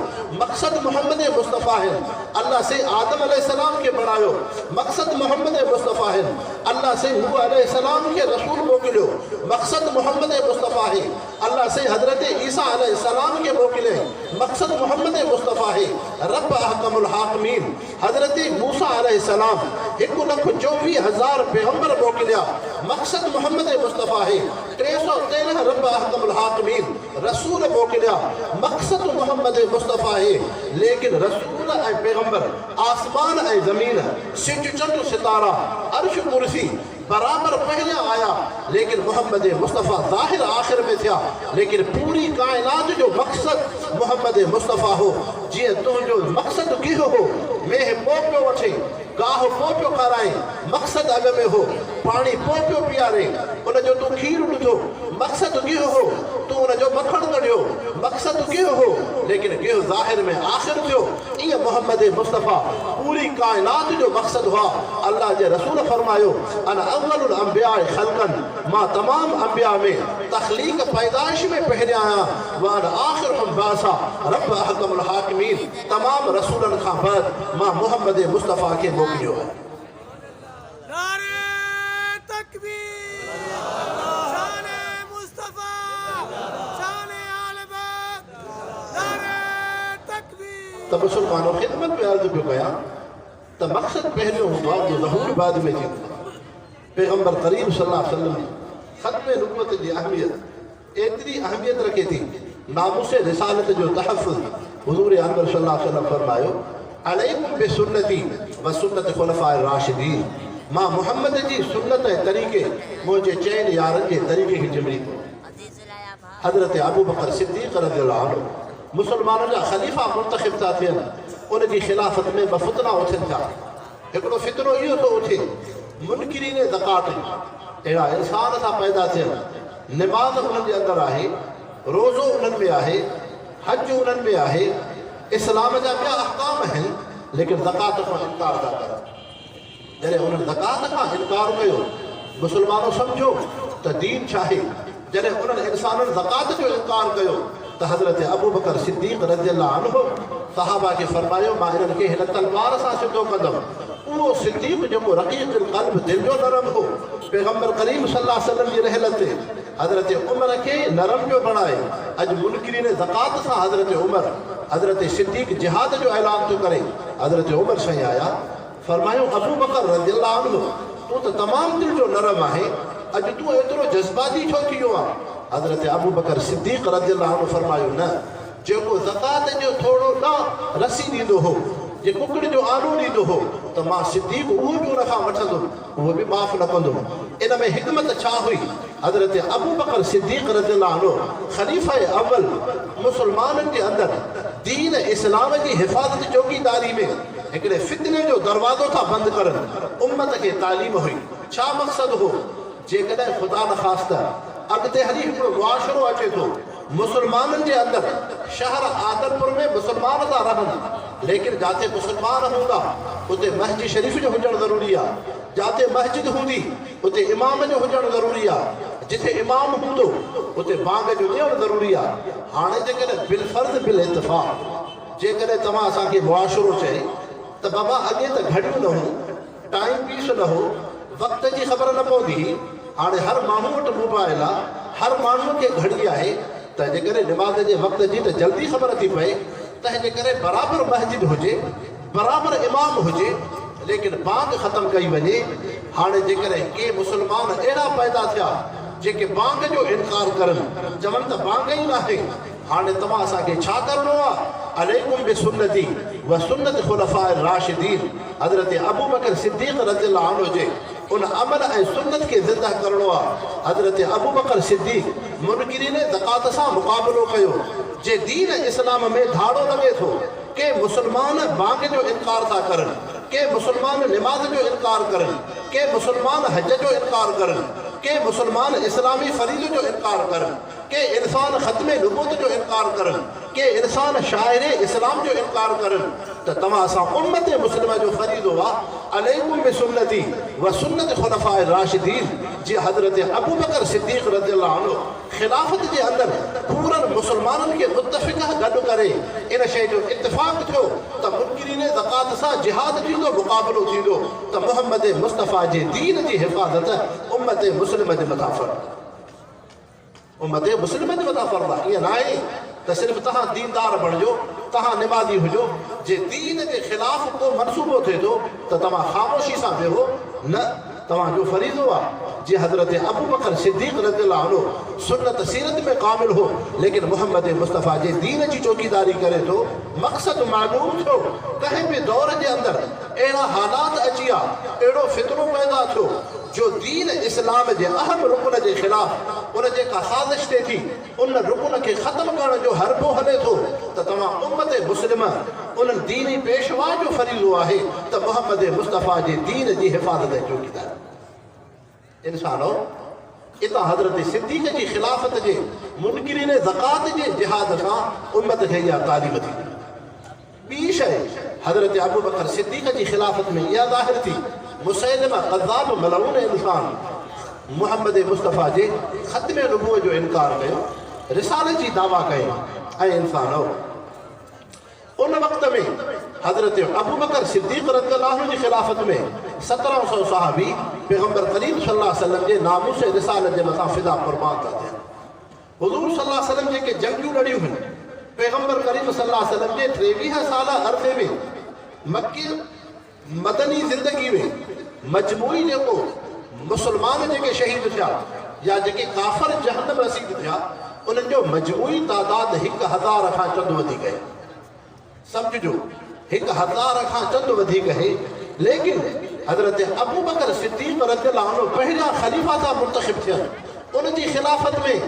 मक़सद मोहम्मद मुस्तफ़ा आहिनि। अल्लाह से आदम अलैहिस्सलाम खे बणायो, मक़सद मोहम्मद मुस्तफ़ा आहिनि। अल्लाह से नूह अलैहिस्सलाम खे रसूल मोकिलियो, मक़सद मोहम्मद मुस्तफ़ा आहे। अल्लाह से हज़रत ईसा अलैहिस्सलाम खे मोकिलियो, मक़सद मोहम्मद मुस्तफ़ा आहे। रब अहकमुल हाकिमीन हज़रत मूसा अलैहिस्सलाम 1,24,000 पैगंबर मोकिलिया, मक़सद मोहम्मद मुस्तफ़ा आहे। 313 रब अहकमुल हाकिमीन रसूल मोकिलिया, मक़सद मोहम्मद मुस्तफ़ा आहे। लेकिन रसूल ऐं पैगंबर आसमान ऐं ज़मीन, सिज चंड सितारा, अर्श कुर्सी बराबर पहिरियां आया, लेकिन मोहम्मद मुस्तफ़ा ज़ाहिर आख़िर में थिया। लेकिन पूरी काइनात जो मक़सद मोहम्मद मुस्तफ़ा हो। जीअं तुंहिंजो मक़सद गिहु हो, मेह पोइ पियो वठे, गाहु पोइ पियो खाराए, मक़सद अॻ में हो। पाणी पोइ पियो पीआरे, उनजो तूं खीर ॾिठो, मक़सद गिहु हो। तूं उनजो मखण कढियो, मक़सद गिहु हो। लेकिन गिहु ज़ाहिर में आख़िर थियो। ईअं मोहम्मद मुस्तफ़ा पूरी काइनात जो मक़सद हुआ। अल्लाह जे रसूल फरमायो अना अव्वलुल अंबियाए ख़ल्क़न, मां तमाम अंबिया में तख़लीक़ पैदाइश में पहिरियां आहियां। व अना आख़िरुहुम बासा, रब अहकमुल हाकिमीन तमाम रसूलनि खां बाद मां मोहम्मद मुस्तफ़ा खे मोकिलियो आहे। नारे तकबीर, शान मुस्तफ़ा, शान आले बैत, नारे तकबीर। त मुसलमानों ख़िदमत में अर्ज़ु पियो कयां त मक़सद पहिरियों हूंदो आहे, जो ज़हूर बाद में थींदो आहे। पैगम्बर करीम सल्लल्लाहु अलैहि वसल्लम ख़त्मे नबूवत जी अहमियत एतिरी अहमियत रखे थी, नामूस रिसालत जो तहफ़्फ़ुज़। हुज़ूर अनवर सल्लल्लाहु अलैहि वसल्लम फरमायो अलैकुम बिसुन्नती व सुन्नत खुलफ़ाए राशिदीन, मां मोहम्मद जी सुन्नत ऐं तरीक़े मुंहिंजे चइनि यारनि जे तरीक़े खे चिमिड़ी थो। हज़रत अबू बकर सिद्दीक़ रज़ियल्लाहु अन्हु मुसलमानों जा ख़लीफ़ा मुंतख़िब था थियनि उन जी ख़िलाफ़त में ॿ फितना उथनि था। हिकिड़ो फितनो इहो थो उथे मुनकिरीन ज़कात अहिड़ा इंसान सां पैदा थियनि, निमाज़ उन्हनि जे अंदरि आहे, रोज़ो उन्हनि में आहे, हज उन्हनि में आहे, इस्लाम जा ॿिया अहकाम आहिनि, लेकिन ज़कात खां इनकार था करनि। जॾहिं उन्हनि ज़कात खां इनकार कयो मुसलमानों सम्झो त दीन छा आहे। जॾहिं उन्हनि इंसाननि ज़कात जो इनकार कयो त हज़रत अबू बकर सिद्दीक़ रज़ियल्लाहु अन्हु सहाबा खे फरमायो मां इन्हनि खे हिन तलवार सां सिधो कंदुमि। उहो सिद्दीक़ जेको रक़ीक़ुल क़ल्ब दिलि जो नरम हो, पैगम्बर करीम सल्लल्लाहु अलैहि वसल्लम जी रहलत ते हज़रत उमर खे नरम जो बणाए अॼु मुनकिरीन ज़कात सां हज़रत सिद्दीक़ जिहाद जो ऐलान थो करे। हज़रत उमर साईं आया फरमायो अबू बकर रज़ियल्लाहु अन्हु तूं त तमामु दिलि जो नरम आहे, अॼु तूं एतिरो जज़्बाती छो थी वियो आहे। हज़रत अबू बकर सिद्दीक़ रज़ियल्लाहु अन्हु फरमायो न, जेको ज़कात जो थोरो ॾांहुं रसी ॾींदो हो, जे कुकड़ जो आलू ॾींदो हो त मां सिद्दीक़ उहो बि उन खां वठंदुमि, उहो बि माफ़ न कंदुमि। इन में हिकमत छा हुई? हज़रत अबू बकर सिद्दीक़ रज़ियल्लाहु अन्हु ख़लीफ़ा अव्वल मुसलमाननि जे अंदरि दीन इस्लाम जी हिफ़ाज़त चौकीदारी में हिकिड़े फितने जो दरवाज़ो था बंदि करनि। उम्मत खे तालीम हुई। छा मक़सदु हो? जेकॾहिं ख़ुदा न ख़ास्ता अॻिते हली हिकिड़ो मुआशिरो अचे थो मुसलमाननि जे अंदरि, शहर आदमपुर में मुसलमान था रहनि, लेकिन जिते मुसलमान हूंदा उते मस्जिद शरीफ़ जो हुजणु ज़रूरी आहे, जिते मस्जिद हूंदी उते इमाम जो हुजणु ज़रूरी आहे, जिथे इमाम हूंदो उते बांग जो ॾियणु ज़रूरी आहे। हाणे जेकॾहिं बिलफ़र्ज़ बिल इत्तिफ़ाक़ जेकॾहिं तव्हां असांखे मुआशिरो चए त बाबा अॻे त घड़ियूं न हुयूं, टाइम पीस न हो, वक़्त जी ख़बर न पवंदी हुई। हाणे हर माण्हू वटि मोबाइल आहे, हर माण्हू खे घड़ी आहे, तंहिंजे करे निमाज़ जे वक़्त जी त जल्दी ख़बर थी पए। तंहिंजे करे बराबरि मस्जिद हुजे, बराबरि इमाम हुजे, लेकिन बांग ख़तमु कई वञे। हाणे जेकॾहिं के मुसलमान अहिड़ा पैदा थिया जेके बांग जो इनकार करनि, चवनि त बांग ई न आहे, हाणे तव्हां असांखे छा करिणो आहे? अलैकुम बिसुन्नती व सुन्नत खुलफाए राशिदीन। हज़रत अबू बकर सिद्दीक़ रज़ियल्लाहु अन्हु जे उन अमल ऐं सुन्नत खे ज़िंदा करिणो आहे। हज़रत अबू बकर सिद्दीक़ मुनकिरीन ज़कात सां मुक़ाबिलो कयो। जे दीन इस्लाम में धाड़ो लॻे थो, के मुसलमान बांग जो इनकार था करनि, के मुसलमान निमाज़ जो इनकार करनि, के मुसलमान हज जो इनकार करनि, के मुसलमान इस्लामी फरीज़ जो इनकार करनि, के इंसान ख़त्मे नबूवत जो इनकार करनि, के इंसान शाइर इस्लाम जो इनकार करनि, त तव्हां असां उम्मत मुस्लिम जो फरीज़ो आहे अलैकुम बिसुन्नती व सुन्नत खुलफाए राशिदीन। जी हज़रत अबू बकर सिद्दीक़ रज़ियल्लाहु अन्हु ख़िलाफ़त जे अंदरि पूरनि मुसलमाननि खे मुत्तफ़िक़ गॾु करे इन शइ जो इत्तिफ़ाक़ थियो त मुनकिरीन ज़कात सां जिहाद थींदो, मुक़ाबिलो थींदो, त मुहम्मद मुस्तफ़ा जे दीन जी हिफ़ाज़त उम्मत मुस्लिम जे मथां फ़र्ज़, उम्मत मुस्लिम जे मथां फ़र्ज़ आहे। ईअं न आहे त सिर्फ़ु तव्हां दीनदार बणिजो, तव्हां निमाज़ी हुजो। जे दीन जे ख़िलाफ़ को मनसूबो थिए थो त तव्हां ख़ामोशी सां वेहो न, तव्हांजो फरीज़ो आहे। जी हज़रत अबू बकर सिद्दीक़ रज़ियल्लाहु अन्हु सुन्नत सीरत में कामिल हो, लेकिन मुहम्मद मुस्तफ़ा जे दीन जी चौकीदारी करे थो। मक़सदु मालूम थियो, कंहिं बि दौर जे अंदरि अहिड़ा हालात अची विया, अहिड़ो फितनो पैदा थियो जो दीन इस्लाम जे अहम रुकन जे ख़िलाफ़ उन जेका साज़िश थिए थी, उन रुकन खे ख़तमु करण जो हरबो हले थो, त तव्हां उम्मत मुस्लिम उन्हनि दीनी पेशवा जो फरीज़ो आहे त मुहम्मद मुस्तफ़ा जे दीन जी हिफ़ाज़त ऐं चौकीदारी। इंसानो इतां हज़रत सिद्दीक़ जी ख़िलाफ़त जे मुनकिरीन ज़कात जे जिहाद सां उम्मत खे इहा तालीम थी। ॿी शइ हज़रत अबू बकर सिद्दीक़ जी ख़िलाफ़त में इहा ज़ाहिर थी, मुसैलिमा कज़्ज़ाब मलऊन इंसान मुहम्मद मुस्तफ़ा जे ख़त्मे नबूवत जो इनकार कयो, रिसालत जी दावा कयो। ऐं इंसानो उन वक़्त में हज़रत अबू बकर सिद्दीक़ रज़ियल्लाहु अन्हु जी ख़िलाफ़त में 1700 सहाबी पैगम्बर करीम सल्लल्लाहु अलैहि वसल्लम जे नामूस रिसालत जे मथां फ़िदा क़ुर्बान था थियनि। हुज़ूर सल्लल्लाहु अलैहि वसल्लम जेके जंगियूं लड़ियूं आहिनि, पैगम्बर करीम सल्लल्लाहु अलैहि वसल्लम जे 23 साल अरसे में मक्की मदनी ज़िंदगी में मजमूई जेको मुसलमान जेके शहीद थिया या जेके काफ़िर जहन्नम रसीद थिया, उन्हनि जो मजमूई तादाद 1000 खां चंद वधीक आहे। सम्झो 1000 खां चंद वधीक आहे। लेकिन हज़रत अबू बकर सिद्दीक़ रज़ियल्लाहु अन्हु पहिरियां ख़लीफ़ा सां मुंतख़िब थियनि, उन जी ख़िलाफ़त में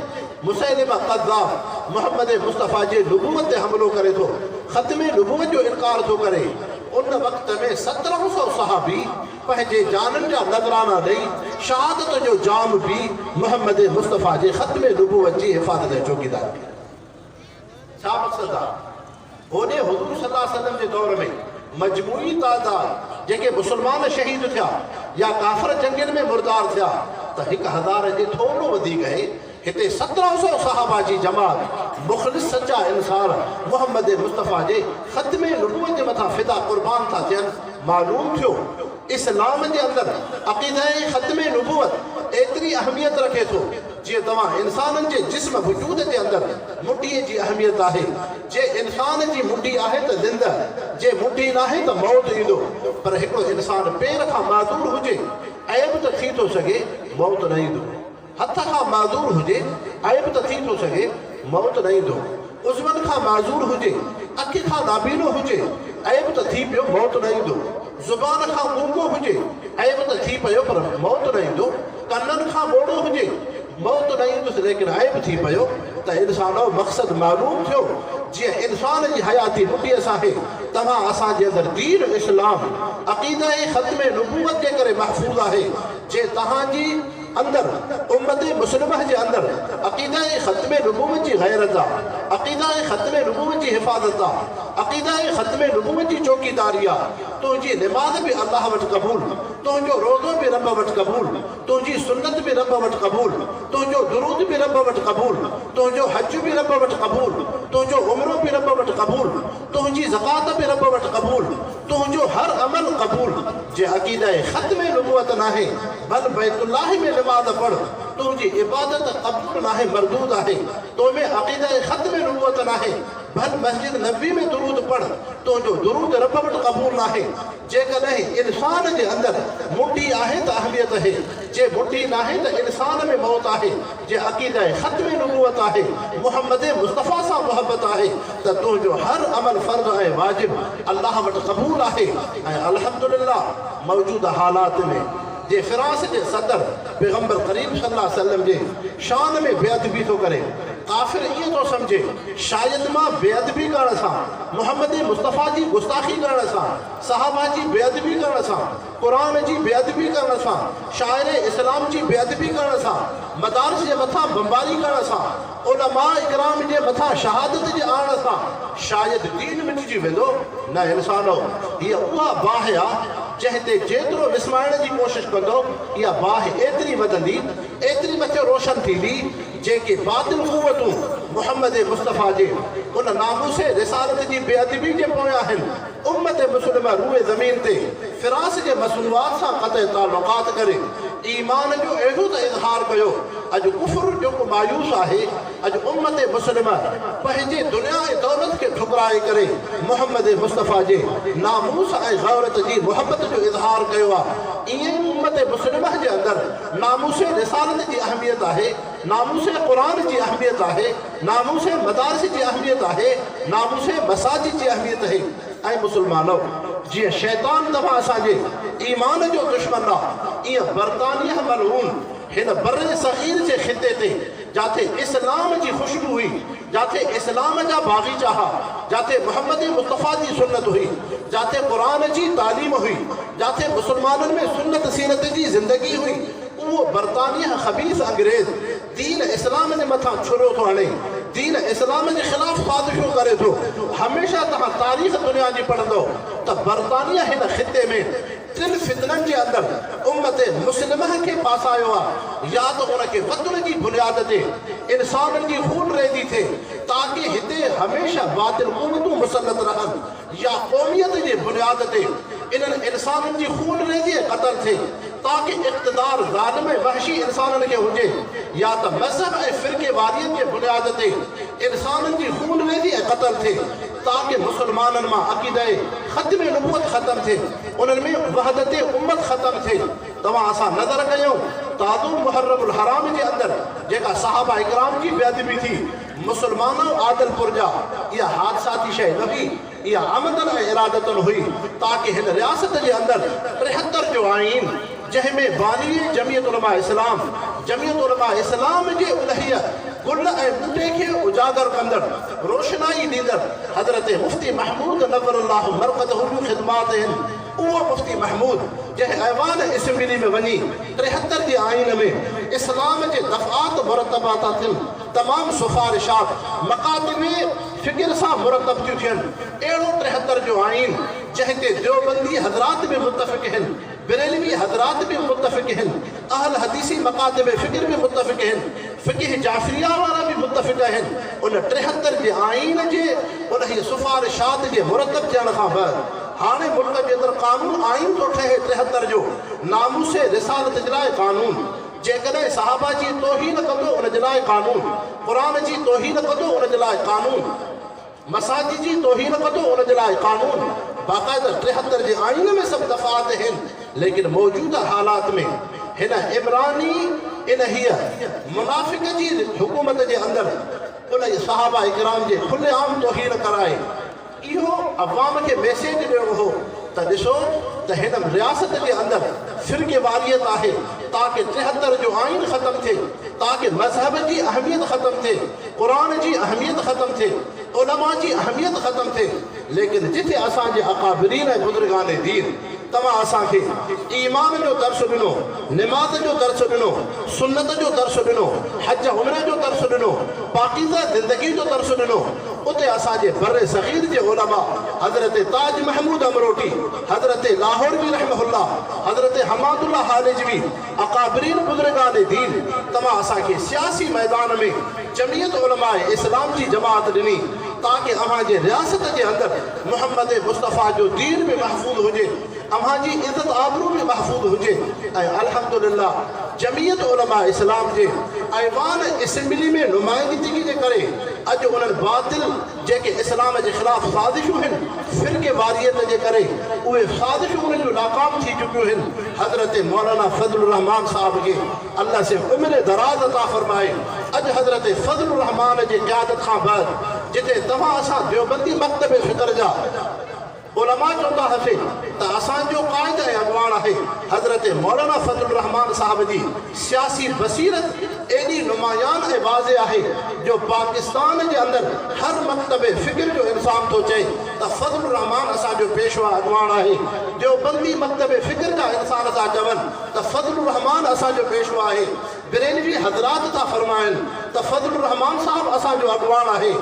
मुसैलिमा कज़्ज़ाब मोहम्मद मुस्तफ़ा जे नबूवत ते हमलो करे थो, ख़त्मे नबूवत जो इनकार थो करे, उन वक़्त में 1700 सहाबी पंहिंजे जाननि जा नज़राना ॾेई शहादत जो जाम पी मोहम्मद मुस्तफ़ा जे ख़त्मे नबूवत जी हिफ़ाज़त जो चौकीदार थी। छा मक़सदु आहे? होॾे हुज़ूर सल्लल्लाहु अलैहि वसल्लम जे दौर में मजमूई तादाद जेके मुसलमान शहीद थिया या काफ़िर जंगनि में मुर्दार थिया त 1000 जे थोरो वधीक आहे। हिते 1700 सहाबा जी जमात मुख़लिस सचा इंसान मोहम्मद मुस्तफ़ा जे ख़त्मे नबूवत जे मथां फ़िदा क़ुर्बान था थियनि। मालूम थियो इस्लाम जे अंदरि अक़ीदे ख़त्मे नबूवत एतिरी अहमियत रखे थो जीअं तव्हां इंसाननि जे जिस्म वजूद जे अंदरि मुठीअ जी अहमियत आहे। जे इंसान जी मुठी आहे त ज़िंदह, जे मुठी न आहे त मौत ईंदो। पर हिकिड़ो इंसान पेर खां माज़ूर हुजे ऐब त थी थो सघे, मौत न ईंदो। हथ खां माज़ूर हुजे ऐब त थी थो सघे, मौत न ईंदो। उज़वनि खां माज़ूर हुजे, अखि खां नाबीनो हुजे ऐब त थी पियो, मौत न ईंदो। ज़ुबान खां गूंगो हुजे ऐब त थी पियो, पर मौत न ईंदो। कननि खां ॿोड़ो हुजे, मौत न ईंदुसि, लेकिन ऐब थी पियो त इंसान जो मक़सदु मालूम थियो। जीअं इंसान जी हयाती मुठीअ सां आहे, तव्हां असांजे अंदरि दीन इस्लाम अक़ीदा ख़त्मे नबूवत जे करे महफ़ूज़ आहे। जे तव्हांजी अंदरि उम्मत मुस्लिमह जे अंदरि अक़ीदा ख़त्मे नबूवत जी गैरत आहे, अक़ीदा ख़त्मे नबूवत जी हिफ़ाज़त आहे, अक़ीदा ख़त्मे नबूवत जी चौकीदारी आहे, तुंहिंजी निमाज़ बि अल्लाह वटि क़बूल, तुंहिंजो रोज़ो बि रब वटि क़बूल, तुंहिंजी सुन्नत बि रब वटि क़बूल, तुंहिंजो दुरूद बि रब वटि क़बूल, तुंहिंजो हज बि रब वटि क़बूल, तुंहिंजो उम्रो बि रब वटि क़बूल, तुंहिंजी ज़कात बि रब वटि क़बूल, तुंहिंजो हर अमल क़बूल। जे अक़ीदा ख़त्मे नबूवत नाहे, बल बैतुल्लाह में नमाज़ पढ़, तुंहिंजी इबादत क़बूल नाहे, मरदूद आहे। तोमें अक़ीदा ख़त्मे नबूवत नाहे, बल मस्जिद नबी में दुरूद पढ़, तुंहिंजो दुरूद रब वटि क़बूल नाहे। जेकॾहिं इंसान जे अंदरि मुठी आहे त अहमियत आहे, जे मुठी नाहे त इंसान में मौत आहे। जे अक़ीदा ख़त्मे नबूवत आहे, मोहम्मद मुस्तफ़ा सां मोहब्बत आहे, त तुंहिंजो हर अमल फ़र्ज़ ऐं वाजिब अल्लाह वटि क़बूल आहे। ऐं अल्हम्दुलिल्लाह मौजूदा हालात में जे फ़िरांस जे सदर पैगम्बर करीम सल्लल्लाहु अलैहि वसल्लम जे शान में बेअदबी थो करे, काफ़िर ईअं थो सम्झे शायदि मां बेअदबी करण सां, मोहम्मद मुस्तफ़ा जी गुस्ताखी करण सां, सहाबा जी बेअदबी करण सां, क़ुरान जी बेअदबी करण सां, शाइर इस्लाम जी बेअदबी करण सां, मदारिस जे मथां बमबारी करण सां, उलमा इकराम जे मथां शहादत जे आणण सां शायदि दीन मिटिजी वेंदो। न इंसानो, हीअ उहा बाहि आहे जंहिं ते जेतिरो विस्माइण जी कोशिशि कंदो, इहा बाहि एतिरी वधंदी, एतिरी मथे रोशन थींदी, जेके बातिल क़ुव्वतूं मोहम्मद मुस्तफ़ा जे उन नामूसे रिसालत जी बेअदबी जे पोयां आहिनि। उम्मत मुस्लिमा रूए ज़मीन ते फ़िरास जे मसनूआत सां क़तई ताल्लुक़ात करे ईमान जो अहिड़ो त इज़हार कयो। अॼु कुफ़्र जेको मायूस आहे, अॼु उम्मत मुस्लिमा पंहिंजे दुनिया ऐं दौलत खे ठुकराए करे मोहम्मद मुस्तफ़ा जे नामूस ऐं ग़ौरत जी मुहबत जो इज़हार कयो आहे। ईअं ई उम्मत मुस्लिमा जे अंदरि नामूसे रिसालत जी अहमियत आहे, नामूसे क़ुरान जी अहमियत आहे, नामूसे मदारिस जी अहमियत आहे, नामूसे मसाजिद जी अहमियत आहे। ऐं मुसलमानो, जीअं शैतान तव्हां असांजे ईमान जो दुश्मन आहे, ईअं बरतानिया मलऊन हिन बर सग़ीर जे ख़िते ते जाते इस्लाम जी ख़ुशबू हुई, जाते इस्लाम जा बाग़ीचा हुआ, जाते मोहम्मद मुस्तफ़ा जी सुन्नत हुई, जाते क़ुरान जी तालीम हुई, जाते मुसलमाननि में सुन्नत सीरत जी ज़िंदगी हुई, उहो बरतानिया ख़बीस अंग्रेज़ दीन इस्लाम जे मथां छुरो थो हणे, दीन इस्लाम जे ख़िलाफ़ साज़िशूं करे थो। हमेशह तव्हां तारीख़ दुनिया जी पढ़ंदो त बरतानिया हिन ख़िते में 3 फितननि जे अंदरि उम्मत मुस्लिमह खे फासायो आहे। या त उनखे वतन जी बुनियाद ते इंसाननि जी खून रेज़ी थिए ताकी हिते हमेशह बातिल क़ुव्वतूं मुसलत रहनि, या क़ौमियत जे बुनियाद ते इन्हनि इंसाननि जी खून रेज़ी क़तल थिए ताकि इक़्तिदार ज़ालिम वहशी इंसाननि खे हुजे, या त मज़हब ऐं फ़िरके वारियनि जे बुनियाद ते इंसाननि जी खून रेज़ी ऐं क़तल थिए ताकि मुसलमाननि मां अक़ीदा ख़त्मे नबूवत ख़तम थिए, उन्हनि में वहदत उम्मत ख़तम थिए। तव्हां असां नज़र कयूं ताज़ो मुहर्रमुल हराम जे अंदरि जेका सहाबा इकराम जी बेअदबी थी, मुसलमानों आदलपुर जा, इहा हादसाती शइ न हुई, इहा आमदन ऐं इरादतन हुई ताकि हिन रियासत जे अंदरि 73 जो आइन जंहिंमें बानी जमीयत उलमा इस्लाम जमीयत उलमा इस्लाम जे उलहिया गुल ऐं बूटे खे उजागर कंदड़ रोशनाई ॾींदड़ हज़रत मुफ्ती महमूद नवरुल्लाह मरक़दहु जूं ख़िदमात आहिनि। उहो मुफ्ती महमूद जंहिं ऐवान असेंबली में वञी 73 जे आइन में इस्लाम जे दफ़ात मुरतबा था थियनि, तमामु सिफ़ारिशात मकातिबे फ़िक्र सां मुरतब थियूं थियनि। अहिड़ो 73 जो आइन जंहिं ते देवबंदी हज़रात बि मुतफ़िक़ आहिनि, बरेलवी हज़रात बि मुतफ़िक़ आहिनि, अहल हदीसी मकातिबे फ़िक्र बि मुतफ़िक़ आहिनि, फ़िक़्ह जाफ़रिया वारा बि मुतफ़िक़ आहिनि। उन 73 जे आइन जे उन सिफ़ारिशात जे मुरतब थियण खां बाद हाणे मुल्क जे अंदरि क़ानून आइन थो ठहे 73 जो नामूसे रिसालत जे लाइ क़ानून। जेकॾहिं सहाबा जी तौहीन कंदो उन जे लाइ क़ानून, क़ुरान जी तौहीन कंदो उन जे लाइ क़ानून, मसाजिद जी तौहीन कंदो उन जे लाइ क़ानून। बाक़ाइदा 73 जे आइन में सभु दफ़ात आहिनि। लेकिन मौजूदा हालात में हिन इमरानी इन हीअ मुनाफ़िक़ जी हुकूमत जे अंदरि उन सहाबा इकराम जे खुलेआम तौहीन कराए इहो अवाम खे मैसेज ॾियणो हो त ॾिसो त हिन रियासत जे अंदरि फ़िरके वारियत आहे, ताकि 73 जो आइन ख़तमु थिए, ताकि मज़हब जी अहमियत ख़तमु थिए, क़ुरान जी अहमियत ख़तमु थिए, उलमा जी अहमियत ख़तमु थिए। लेकिन जिथे असांजे अकाबिरीन ऐं बुज़ुर्गान दीन तव्हां असांखे ईमान जो दर्स ॾिनो, निमाज़ जो दर्स ॾिनो, सुन्नत जो दर्स ॾिनो, हज उम्र जो दर्स ॾिनो, पाकीज़ा ज़िंदगी जो दर्स ॾिनो, उते असांजे बर्रे सग़ीर जे उलमा हज़रत ताज महमूद अमरोटी, हज़रत लाहौरवी रहमहुल्लाह, हज़रत हमादुल्लाह हालिजवी, अकाबिरीन बुज़ुर्गान दीन तव्हां असांखे सियासी मैदान में जमीयत उलमा इस्लाम जी जमात ॾिनी, ताकि अव्हांजे रियासत जे अंदरि मुहम्मद मुस्तफ़ा जो दीन बि महफ़ूज़ हुजे, अव्हांजी इज़त आबरू बि महफ़ूज़ हुजे। ऐं अल्हम्दुलिल्लाह जमीयत उलमा इस्लाम जे ऐवान असेंबली में नुमाइंदगी जे करे अॼु उन्हनि बातिल जेके इस्लाम जे ख़िलाफ़ साज़िशूं आहिनि, फ़िरके वारियत जे करे उहे साज़िशूं उन्हनि जूं नाकाम थी चुकियूं आहिनि। हज़रत मौलाना फज़लुर रहमान साहब खे अल्लाह से उम्र दराज़ अता फ़रमाए। अॼु हज़रत फज़लुर रहमान जे क़यादत खां बाद जिथे तव्हां असां देवबंदी मकतब फ़िक्र जा उलमा चवंदा हुआसीं त असांजो क़ाइद ऐं अॻवान आहे हज़रत मौलाना फज़लुर रहमान साहब जी सियासी बसीरत एॾी नुमायान ऐं वाज़े आहे जो पाकिस्तान जे अंदरि हर मकतब फ़िक्र जो इंसान थो चए त फज़लुर रहमान असांजो पेशवा अॻवान आहे। देवबंदी मकतब फ़िक्र जा इंसान था चवनि त फज़लुर रहमान असांजो पेशवा आहे। बरेलवी हज़रात था फ़रमाइनि त फज़लुर रहमान साहब असांजो अॻवान आहे।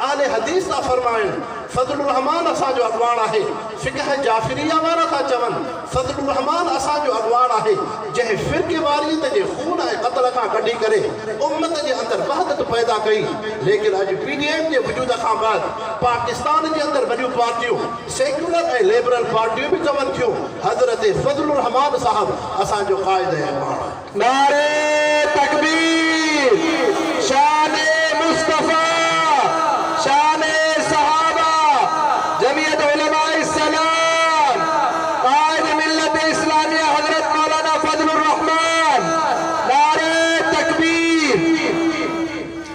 आले हदीस था फ़रमाइनि फज़लुर रहमान असांजो अॻवान आहे। फ़िक़्ह जाफ़रिया वारा था चवनि फज़लुर रहमान असांजो अॻवान आहे, जंहिं फ़िरके वारियत जे खून ऐं क़त्ल खां कढी करे उम्मत जे अंदरि वहदत पैदा कई। लेकिन अॼु PDM जे वजूद खां बाद पाकिस्तान जे अंदरि वॾियूं पार्टियूं सेक्युलर ऐं लिबरल पार्टियूं बि चवनि थियूं हज़रत फज़लुर रहमान साहब असांजो क़ाइद ऐं अॻवान आहे। नारे तकबीर, शान मुस्तफ़ा, शान सहाबा, जमीयत उलमा इस्लाम, कायद मिल्लत इस्लामिया हजरत मौलाना फज़लुर रहमान, नारे तकबीर।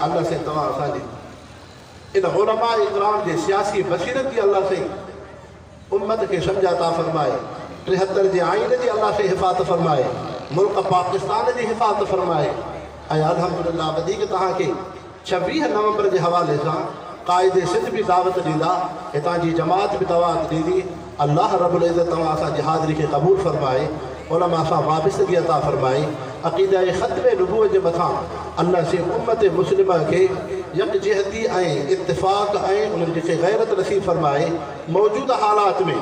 अल्लाह से तव्हां असांजी इन उलमा इकराम जे सियासी बसीरत जी अल्लाह से उम्मत खे सम्झ अता फ़रमाए। 73 जे आइन जी अल्लाह से हिफ़ाज़त फ़रमाए, मुल्क पाकिस्तान जी हिफ़ाज़त फ़रमाए। ऐं अल्हम्दुलिल्लाह वधीक तव्हांखे 26 नवंबर जे हवाले सां क़ाइदे सिंध बि दावत ॾींदा, हितां जी जमात बि दावत ॾींदी। अल्लाह रब्बुल इज़्ज़त तव्हां असांजी हाज़िरी खे क़बूल फ़रमाए, उलमा सां वाबिस्तगी अता फ़रमाए। अक़ीदा ख़त्म नबूवत जे मथां अल्लाह से उम्मत मुस्लिमा खे यकजहती ऐं इत्तिफ़ाक़ ऐं उन्हनि खे गैरत नसीब फ़रमाए। मौजूदा हालात में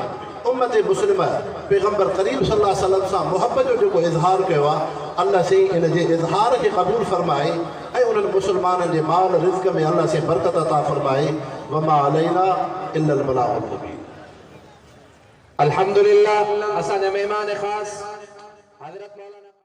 उम्मत मुस्लिमा पैगम्बर करीम सल्लल्लाहु अलैहि वसल्लम सां मुहब्बत जो जेको इज़हार कयो आहे, अल्लाह से इन जे इज़हार खे क़बूल फ़रमाए ऐं उन्हनि मुस्लमाननि जे माल रिज़्क़ में अल्लाह से बरकत अता फ़रमाए। वमा अलैना इल्लल बलागुल मुबीन। अल्हम्दुलिल्लाह असांजा मेहमान ख़ास हज़रत मौलाना